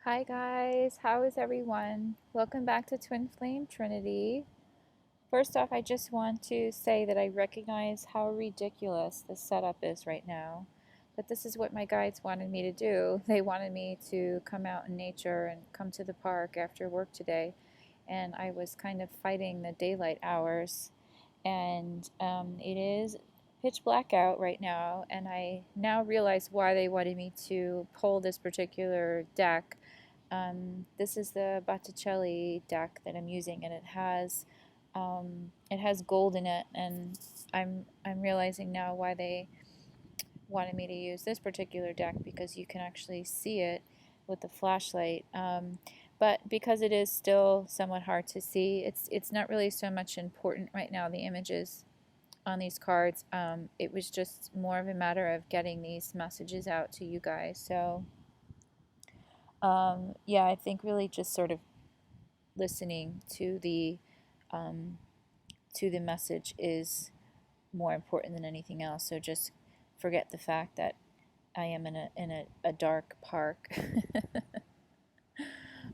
Hi guys, how is everyone? Welcome back to Twin Flame Trinity. First off, I just want to say that I recognize how ridiculous the setup is right now. But this is what my guides wanted me to do. They wanted me to come out in nature and come to the park after work today. And I was kind of fighting the daylight hours. And it is pitch black out right now. And I now realize why they wanted me to pull this particular deck. This is the Botticelli deck that I'm using, and it has gold in it, and I'm realizing now why they wanted me to use this particular deck, because you can actually see it with the flashlight. But because it is still somewhat hard to see, it's not really so much important right now, the images on these cards. It was just more of a matter of getting these messages out to you guys. So yeah, I think really just sort of listening um, to the message is more important than anything else. So just forget the fact that I am in a dark park.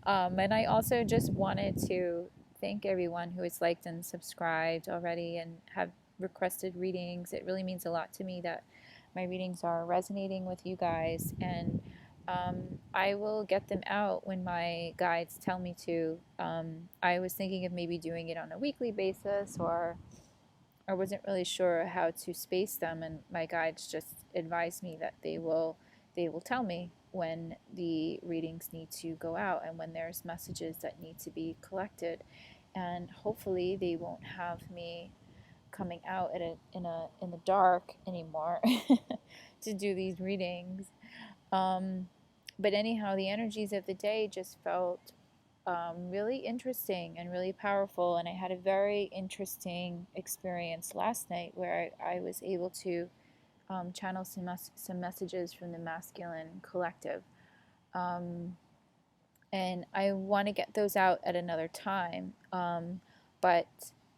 And I also just wanted to thank everyone who has liked and subscribed already and have requested readings. It really means a lot to me that my readings are resonating with you guys, and I will get them out when my guides tell me to. I was thinking of maybe doing it on a weekly basis, or I wasn't really sure how to space them, and my guides just advised me that they will tell me when the readings need to go out and when there's messages that need to be collected, and hopefully they won't have me coming out in the dark anymore to do these readings. Um, but anyhow, the energies of the day just felt really interesting and really powerful. And I had a very interesting experience last night where I was able to channel some messages from the masculine collective. Um, and I want to get those out at another time. But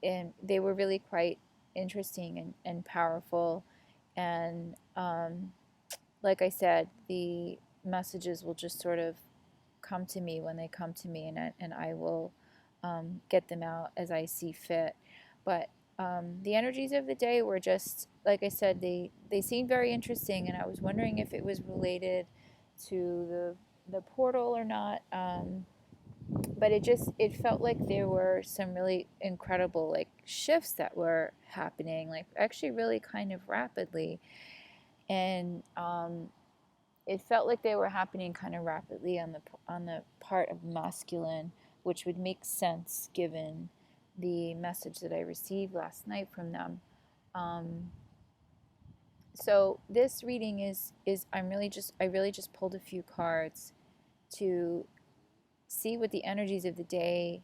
they were really quite interesting and powerful. And like I said, the messages will just sort of come to me when they come to me, and I will get them out as I see fit. But the energies of the day were just, like I said, they seemed very interesting, and I was wondering if it was related to the portal or not. But it felt like there were some really incredible like shifts that were happening, like actually really kind of rapidly, and it felt like they were happening kind of rapidly on the part of masculine, which would make sense given the message that I received last night from them. Um, so this reading is I really just pulled a few cards to see what the energies of the day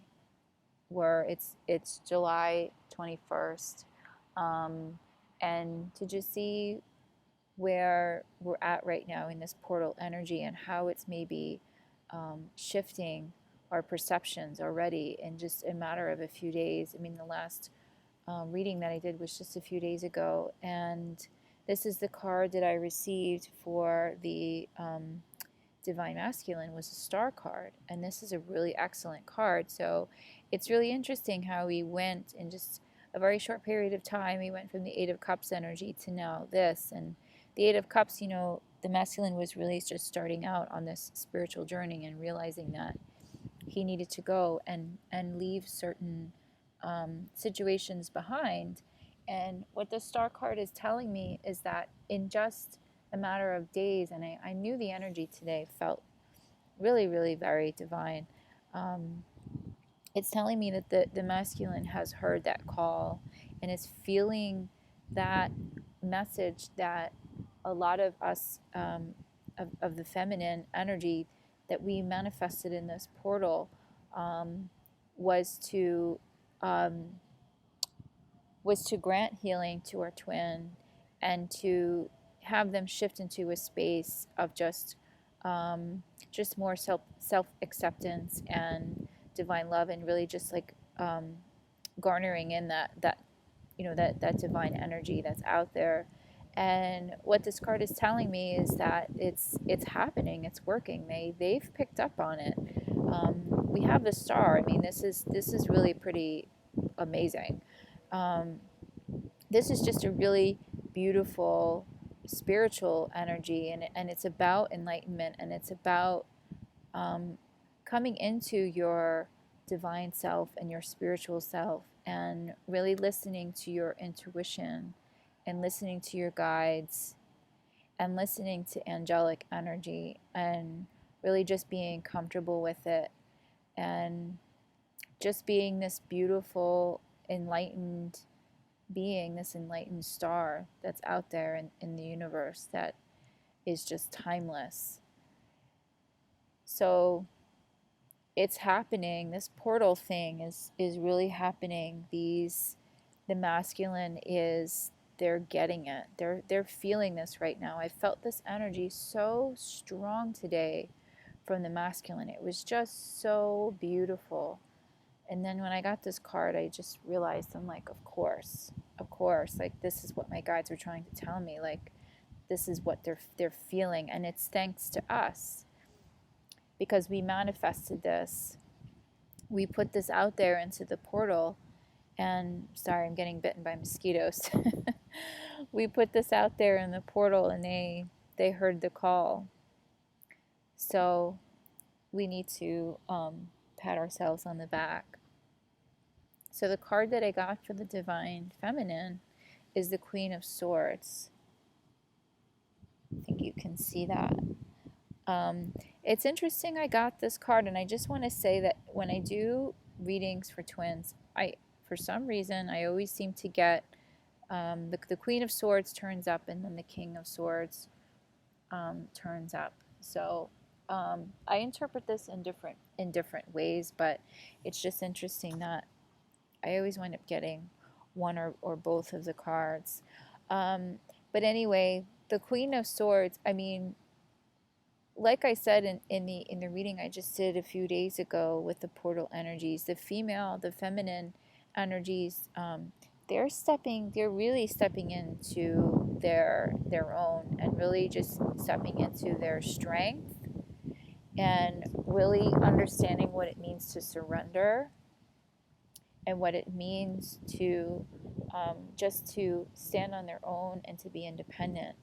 were. It's July 21st, and to just see where we're at right now in this portal energy and how it's maybe shifting our perceptions already in just a matter of a few days. I mean, the last reading that I did was just a few days ago, and this is the card that I received for the Divine Masculine was a star card, and this is a really excellent card. So it's really interesting how we went in just a very short period of time. We went from the Eight of Cups energy to now this, and the Eight of Cups, the masculine was really just starting out on this spiritual journey and realizing that he needed to go and leave certain situations behind. And what the star card is telling me is that in just a matter of days, and I knew the energy today felt really, really very divine. Um, it's telling me that the masculine has heard that call and is feeling that message that a lot of us, of the feminine energy that we manifested in this portal, um, was to um, was to grant healing to our twin and to have them shift into a space of just more self acceptance and divine love, and really just like garnering in that divine energy that's out there. And what this card is telling me is that it's happening, it's working. They've picked up on it. We have the star. I mean, this is really pretty amazing. Um, this is just a really beautiful spiritual energy, and it's about enlightenment, and it's about um, coming into your divine self and your spiritual self, and really listening to your intuition and listening to your guides and listening to angelic energy, and really just being comfortable with it, and just being this beautiful enlightened being, this enlightened star that's out there in the universe that is just timeless. So it's happening. This portal thing is really happening. The masculine is, they're getting it. They're feeling this right now. I felt this energy so strong today from the masculine. It was just so beautiful. And then when I got this card, I just realized, I'm like, of course, like this is what my guides were trying to tell me. Like this is what they're feeling, and it's thanks to us because we manifested this. We put this out there into the portal, and sorry, I'm getting bitten by mosquitoes. We put this out there in the portal, and they heard the call. So we need to pat ourselves on the back. So the card that I got for the Divine Feminine is the Queen of Swords. I think you can see that. It's interesting I got this card, and I just want to say that when I do readings for twins, for some reason, I always seem to get the Queen of Swords turns up, and then the King of Swords turns up. So I interpret this in different ways, but it's just interesting that I always wind up getting one or both of the cards. But anyway, the Queen of Swords, I mean, like I said in the reading I just did a few days ago with the portal energies, the feminine energies, they're really stepping into their own, and really just stepping into their strength, and really understanding what it means to surrender, and what it means to just to stand on their own, and to be independent,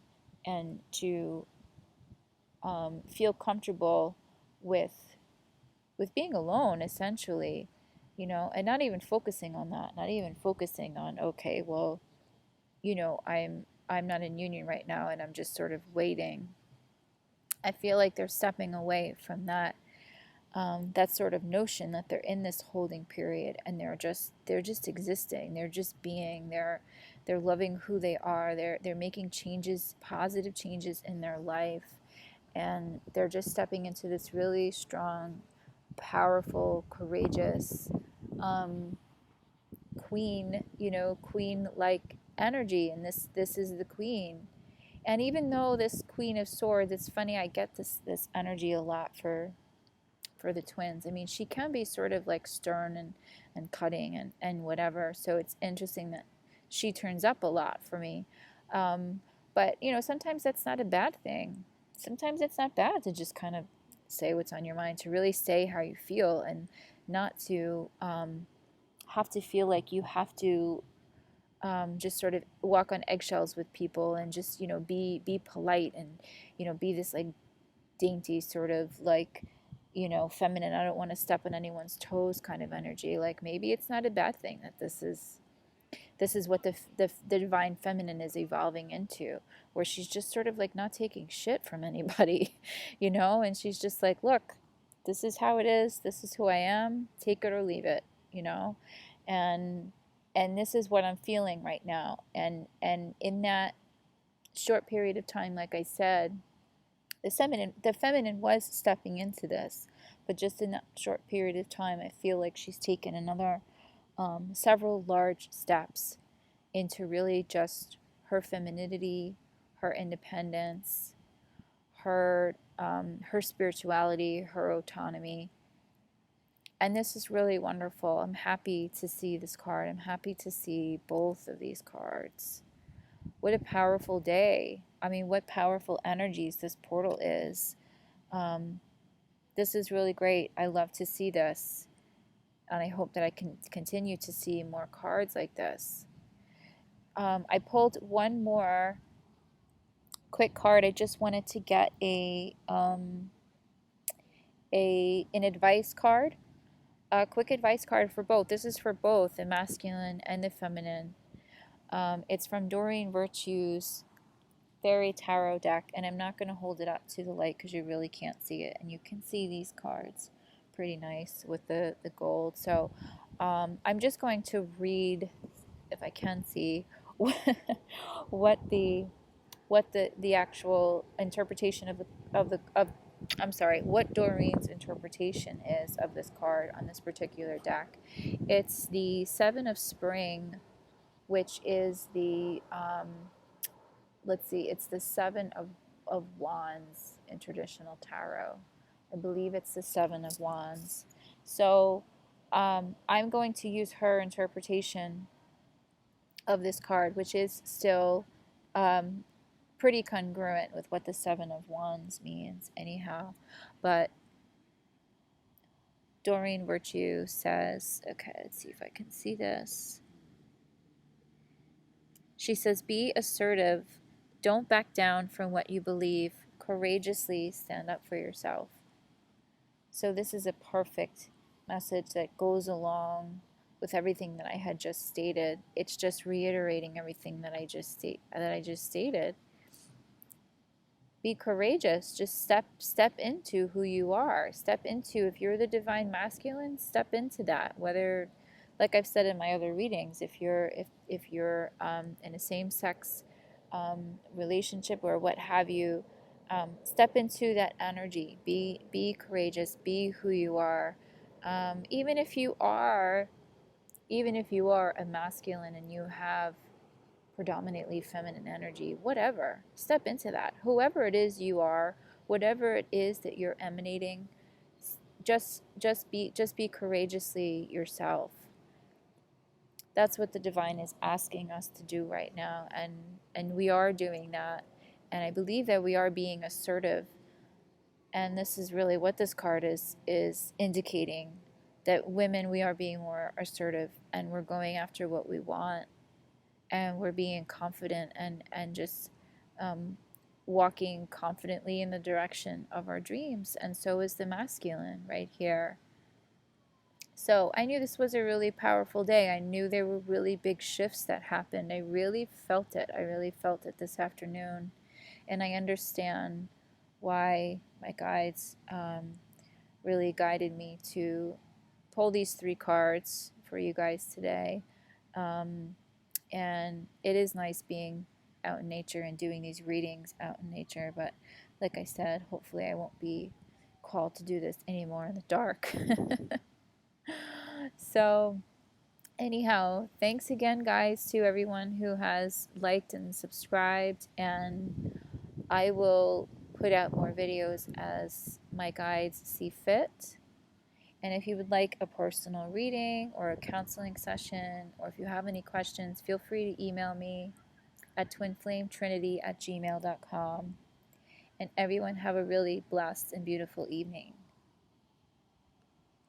and to feel comfortable with being alone, essentially, and not even focusing on that, not even focusing on, okay, well, I'm not in union right now, and I'm just sort of waiting. I feel like they're stepping away from that sort of notion that they're in this holding period, and they're just existing, they're just being, they're loving who they are, they're making changes, positive changes in their life, and they're just stepping into this really strong, powerful, courageous queen like energy. And this is the queen. And even though this Queen of Swords, it's funny, I get this energy a lot for the twins. I mean, she can be sort of like stern and cutting and whatever. So it's interesting that she turns up a lot for me. But sometimes that's not a bad thing. Sometimes it's not bad to just kind of say what's on your mind, to really say how you feel, and not to have to feel like you have to just sort of walk on eggshells with people, and just be polite, and be this like dainty sort of like feminine, I don't want to step on anyone's toes kind of energy. Like maybe it's not a bad thing that this is what the divine feminine is evolving into, where she's just sort of like not taking shit from anybody, and she's just like, look, this is how it is, this is who I am, take it or leave it, and this is what I'm feeling right now. And in that short period of time, like I said, the feminine was stepping into this, but just in that short period of time, I feel like she's taken another several large steps into really just her femininity, her independence, her spirituality, her autonomy. And this is really wonderful. I'm happy to see this card. I'm happy to see both of these cards. what a powerful day. I mean, what powerful energies this portal is. Um, this is really great. I love to see this. And I hope that I can continue to see more cards like this. I pulled one more quick card. I just wanted to get an advice card, a quick advice card for both. This is for both the masculine and the feminine. It's from Doreen Virtue's Fairy Tarot deck, and I'm not going to hold it up to the light because you really can't see it, and you can see these cards pretty nice with the gold. So I'm just going to read, if I can see, what the actual interpretation of I'm sorry, what Doreen's interpretation is of this card on this particular deck. It's the Seven of Spring, which is the let's see, it's the Seven of Wands in traditional tarot. I believe it's the Seven of Wands. So I'm going to use her interpretation of this card, which is still pretty congruent with what the Seven of Wands means, anyhow. But Doreen Virtue says, okay, let's see if I can see this. She says, be assertive. Don't back down from what you believe. Courageously stand up for yourself. So this is a perfect message that goes along with everything that I had just stated. It's just reiterating everything that I just stated. Be courageous. Just step into who you are. Step into, if you're the divine masculine, step into that. Whether, like I've said in my other readings, if you're in a same-sex relationship or what have you, step into that energy. Be courageous. Be who you are. Even if you are a masculine and you have predominantly feminine energy, whatever, step into that. Whoever it is you are, whatever it is that you're emanating, just be courageously yourself. That's what the divine is asking us to do right now, and we are doing that. And I believe that we are being assertive, and this is really what this card is indicating, that women, we are being more assertive, and we're going after what we want, and we're being confident and just walking confidently in the direction of our dreams. And so is the masculine right here. So I knew this was a really powerful day. I knew there were really big shifts that happened. I really felt it. I really felt it this afternoon. And I understand why my guides really guided me to pull these 3 cards for you guys today. And it is nice being out in nature and doing these readings out in nature. But like I said, hopefully I won't be called to do this anymore in the dark. So anyhow, thanks again, guys, to everyone who has liked and subscribed. And I will put out more videos as my guides see fit. And if you would like a personal reading or a counseling session, or if you have any questions, feel free to email me at twinflametrinity@gmail.com. And everyone have a really blessed and beautiful evening.